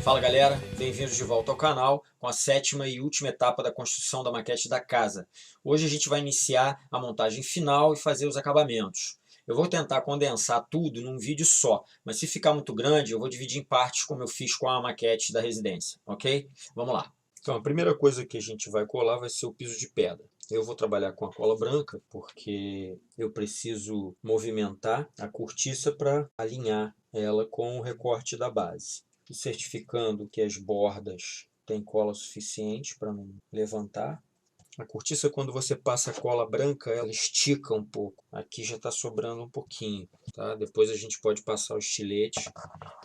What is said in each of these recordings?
Fala galera, bem-vindos de volta ao canal com a sétima e última etapa da construção da maquete da casa. Hoje a gente vai iniciar a montagem final e fazer os acabamentos. Eu vou tentar condensar tudo num vídeo só, mas se ficar muito grande eu vou dividir em partes como eu fiz com a maquete da residência, ok? Vamos lá. Então a primeira coisa que a gente vai colar vai ser o piso de pedra. Eu vou trabalhar com a cola branca porque eu preciso movimentar a cortiça para alinhar ela com o recorte da base, certificando que as bordas têm cola suficiente para não levantar. A cortiça, quando você passa a cola branca, ela estica um pouco. Aqui já está sobrando um pouquinho, tá? Depois a gente pode passar o estilete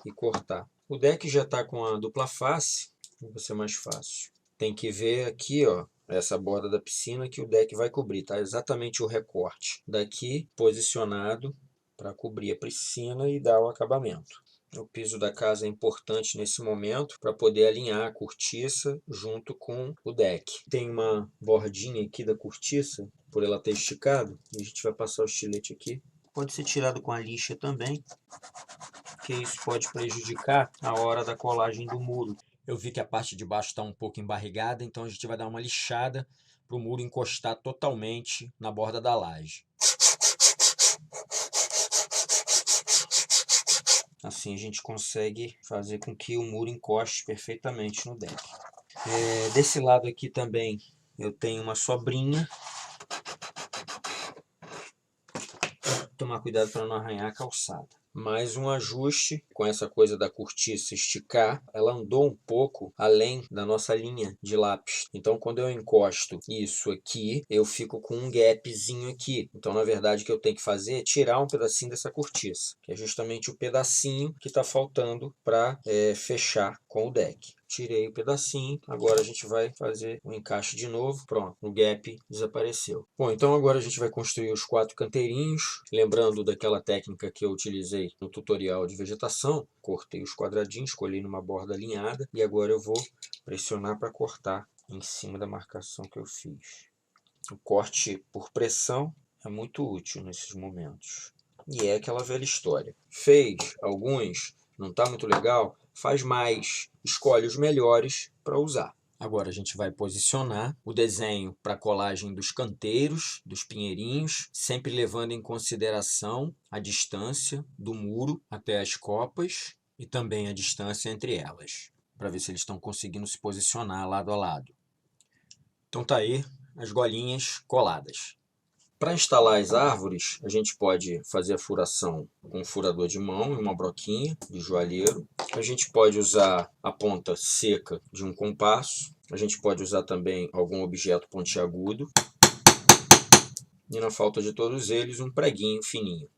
e cortar. O deck já está com a dupla face, vai ser mais fácil. Tem que ver aqui, ó, essa borda da piscina que o deck vai cobrir, tá? Exatamente o recorte daqui posicionado para cobrir a piscina e dar o acabamento. O piso da casa é importante nesse momento para poder alinhar a cortiça junto com o deck. Tem uma bordinha aqui da cortiça, por ela ter esticado, e a gente vai passar o estilete aqui. Pode ser tirado com a lixa também, porque isso pode prejudicar a hora da colagem do muro. Eu vi que a parte de baixo está um pouco embarrigada, então a gente vai dar uma lixada para o muro encostar totalmente na borda da laje. Assim a gente consegue fazer com que o muro encoste perfeitamente no deck. Desse lado aqui também eu tenho uma sobrinha. Tomar cuidado para não arranhar a calçada. Mais um ajuste com essa coisa da cortiça esticar. Ela andou um pouco além da nossa linha de lápis. Então quando eu encosto isso aqui, eu fico com um gapzinho aqui. Então na verdade o que eu tenho que fazer é tirar um pedacinho dessa cortiça, que é justamente o pedacinho que está faltando para fechar com o deck. Tirei o pedacinho, agora a gente vai fazer o encaixe de novo. Pronto, o gap desapareceu. Bom, então agora a gente vai construir os 4 canteirinhos. Lembrando daquela técnica que eu utilizei no tutorial de vegetação, cortei os quadradinhos, escolhi numa borda alinhada e agora eu vou pressionar para cortar em cima da marcação que eu fiz. O corte por pressão é muito útil nesses momentos. E é aquela velha história. Fez alguns, não está muito legal, faz mais, escolhe os melhores para usar. Agora a gente vai posicionar o desenho para a colagem dos canteiros, dos pinheirinhos, sempre levando em consideração a distância do muro até as copas e também a distância entre elas, para ver se eles estão conseguindo se posicionar lado a lado. Então tá aí as golinhas coladas. Para instalar as árvores, a gente pode fazer a furação com um furador de mão e uma broquinha de joalheiro. A gente pode usar a ponta seca de um compasso. A gente pode usar também algum objeto pontiagudo. E na falta de todos eles, um preguinho fininho.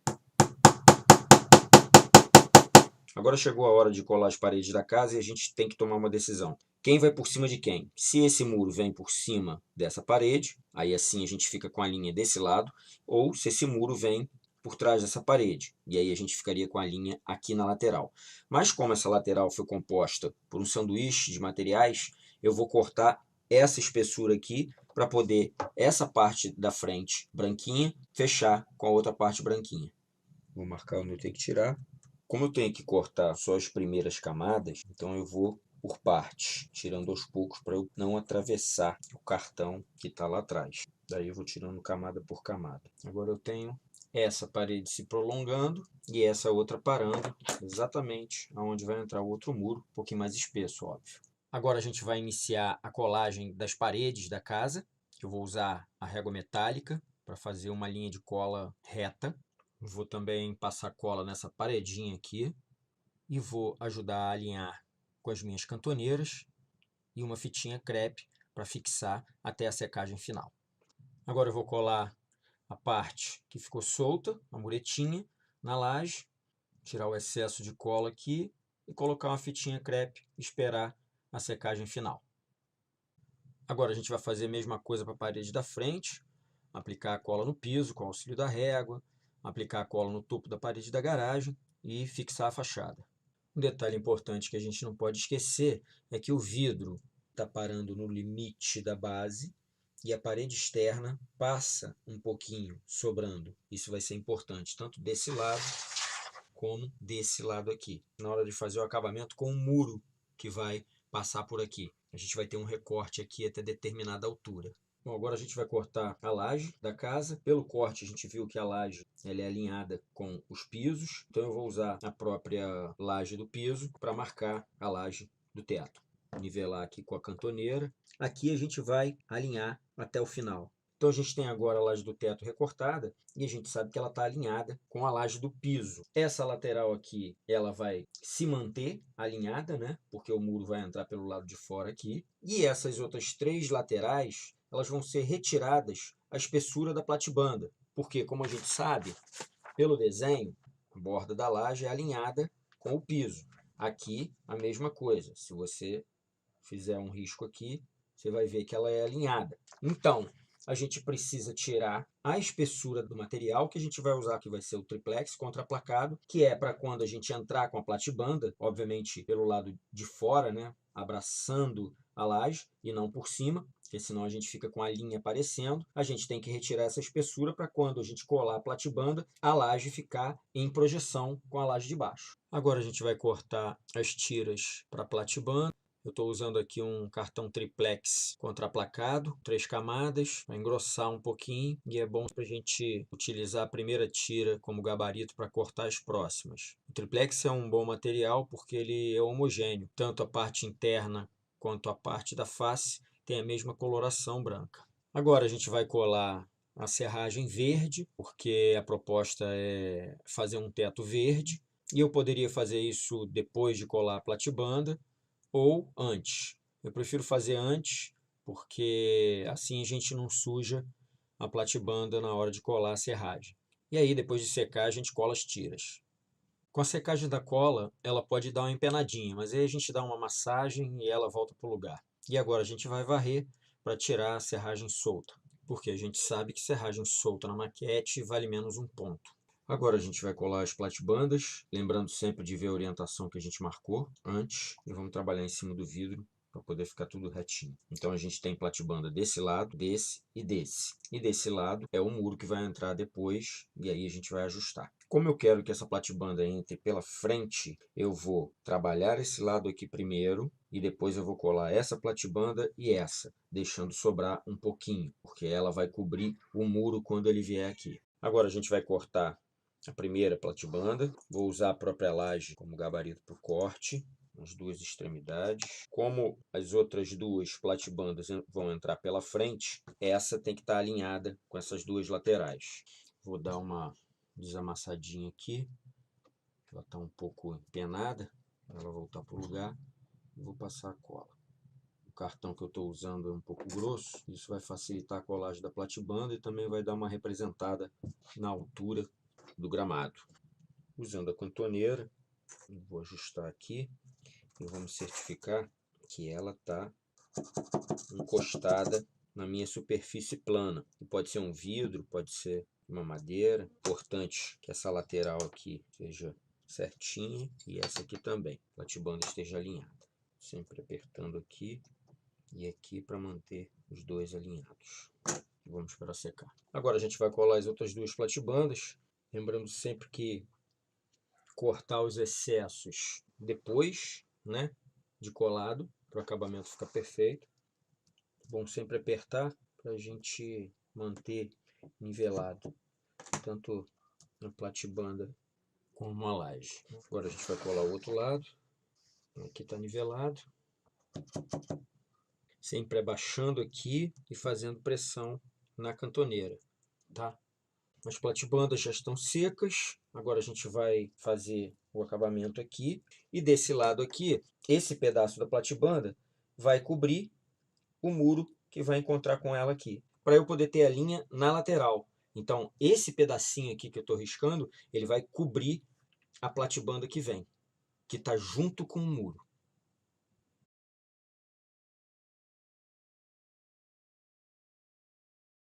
Agora chegou a hora de colar as paredes da casa e a gente tem que tomar uma decisão. Quem vai por cima de quem? Se esse muro vem por cima dessa parede, aí assim a gente fica com a linha desse lado, ou se esse muro vem por trás dessa parede, e aí a gente ficaria com a linha aqui na lateral. Mas como essa lateral foi composta por um sanduíche de materiais, eu vou cortar essa espessura aqui para poder essa parte da frente branquinha fechar com a outra parte branquinha. Vou marcar onde eu tenho que tirar. Como eu tenho que cortar só as primeiras camadas, então eu vou por partes, tirando aos poucos para eu não atravessar o cartão que está lá atrás. Daí eu vou tirando camada por camada. Agora eu tenho essa parede se prolongando e essa outra parando exatamente onde vai entrar o outro muro, um pouquinho mais espesso, óbvio. Agora a gente vai iniciar a colagem das paredes da casa, que eu vou usar a régua metálica para fazer uma linha de cola reta. Vou também passar cola nessa paredinha aqui e vou ajudar a alinhar com as minhas cantoneiras e uma fitinha crepe para fixar até a secagem final. Agora eu vou colar a parte que ficou solta, a muretinha, na laje, tirar o excesso de cola aqui e colocar uma fitinha crepe e esperar a secagem final. Agora a gente vai fazer a mesma coisa para a parede da frente, aplicar a cola no piso com o auxílio da régua, aplicar a cola no topo da parede da garagem e fixar a fachada. Um detalhe importante que a gente não pode esquecer é que o vidro está parando no limite da base e a parede externa passa um pouquinho, sobrando. Isso vai ser importante, tanto desse lado como desse lado aqui, na hora de fazer o acabamento com o muro que vai passar por aqui. A gente vai ter um recorte aqui até determinada altura. Bom, agora a gente vai cortar a laje da casa. Pelo corte, a gente viu que a laje ela é alinhada com os pisos. Então, eu vou usar a própria laje do piso para marcar a laje do teto. Nivelar aqui com a cantoneira. Aqui a gente vai alinhar até o final. Então, a gente tem agora a laje do teto recortada e a gente sabe que ela está alinhada com a laje do piso. Essa lateral aqui, ela vai se manter alinhada, né? Porque o muro vai entrar pelo lado de fora aqui. E essas outras 3 laterais, elas vão ser retiradas a espessura da platibanda. Porque, como a gente sabe, pelo desenho, a borda da laje é alinhada com o piso. Aqui, a mesma coisa. Se você fizer um risco aqui, você vai ver que ela é alinhada. Então, a gente precisa tirar a espessura do material que a gente vai usar, que vai ser o triplex contraplacado, que é para quando a gente entrar com a platibanda, obviamente pelo lado de fora, né, abraçando a laje e não por cima, porque senão a gente fica com a linha aparecendo. A gente tem que retirar essa espessura para quando a gente colar a platibanda, a laje ficar em projeção com a laje de baixo. Agora a gente vai cortar as tiras para a platibanda. Eu estou usando aqui um cartão triplex contraplacado, 3 camadas, para engrossar um pouquinho, e é bom para a gente utilizar a primeira tira como gabarito para cortar as próximas. O triplex é um bom material porque ele é homogêneo, tanto a parte interna quanto a parte da face tem a mesma coloração branca. Agora a gente vai colar a serragem verde, porque a proposta é fazer um teto verde, e eu poderia fazer isso depois de colar a platibanda, ou antes. Eu prefiro fazer antes, porque assim a gente não suja a platibanda na hora de colar a serragem. E aí, depois de secar, a gente cola as tiras. Com a secagem da cola, ela pode dar uma empenadinha, mas aí a gente dá uma massagem e ela volta para o lugar. E agora a gente vai varrer para tirar a serragem solta, porque a gente sabe que serragem solta na maquete vale menos um ponto. Agora a gente vai colar as platibandas, lembrando sempre de ver a orientação que a gente marcou antes, e vamos trabalhar em cima do vidro para poder ficar tudo retinho. Então a gente tem platibanda desse lado, desse e desse. E desse lado é o muro que vai entrar depois, e aí a gente vai ajustar. Como eu quero que essa platibanda entre pela frente, eu vou trabalhar esse lado aqui primeiro, e depois eu vou colar essa platibanda e essa, deixando sobrar um pouquinho, porque ela vai cobrir o muro quando ele vier aqui. Agora a gente vai cortar a primeira platibanda, vou usar a própria laje como gabarito para o corte, as 2 extremidades. Como as outras 2 platibandas vão entrar pela frente, essa tem que estar alinhada com essas 2 laterais. Vou dar uma desamassadinha aqui, ela está um pouco empenada, para ela voltar para o lugar, e vou passar a cola. O cartão que eu estou usando é um pouco grosso, isso vai facilitar a colagem da platibanda e também vai dar uma representada na altura do gramado. Usando a cantoneira, vou ajustar aqui e vamos certificar que ela está encostada na minha superfície plana. E pode ser um vidro, pode ser uma madeira. Importante que essa lateral aqui seja certinha e essa aqui também, a platibanda esteja alinhada. Sempre apertando aqui e aqui para manter os 2 alinhados. Vamos esperar secar. Agora a gente vai colar as outras 2 platibandas, lembrando sempre que cortar os excessos depois, né, de colado, para o acabamento ficar perfeito. Bom sempre apertar para a gente manter nivelado tanto a platibanda como a laje. Agora a gente vai colar o outro lado. Aqui está nivelado. Sempre abaixando aqui e fazendo pressão na cantoneira, tá? As platibandas já estão secas, agora a gente vai fazer o acabamento aqui, e desse lado aqui, esse pedaço da platibanda vai cobrir o muro que vai encontrar com ela aqui, para eu poder ter a linha na lateral. Então, esse pedacinho aqui que eu estou riscando, ele vai cobrir a platibanda que vem, que está junto com o muro.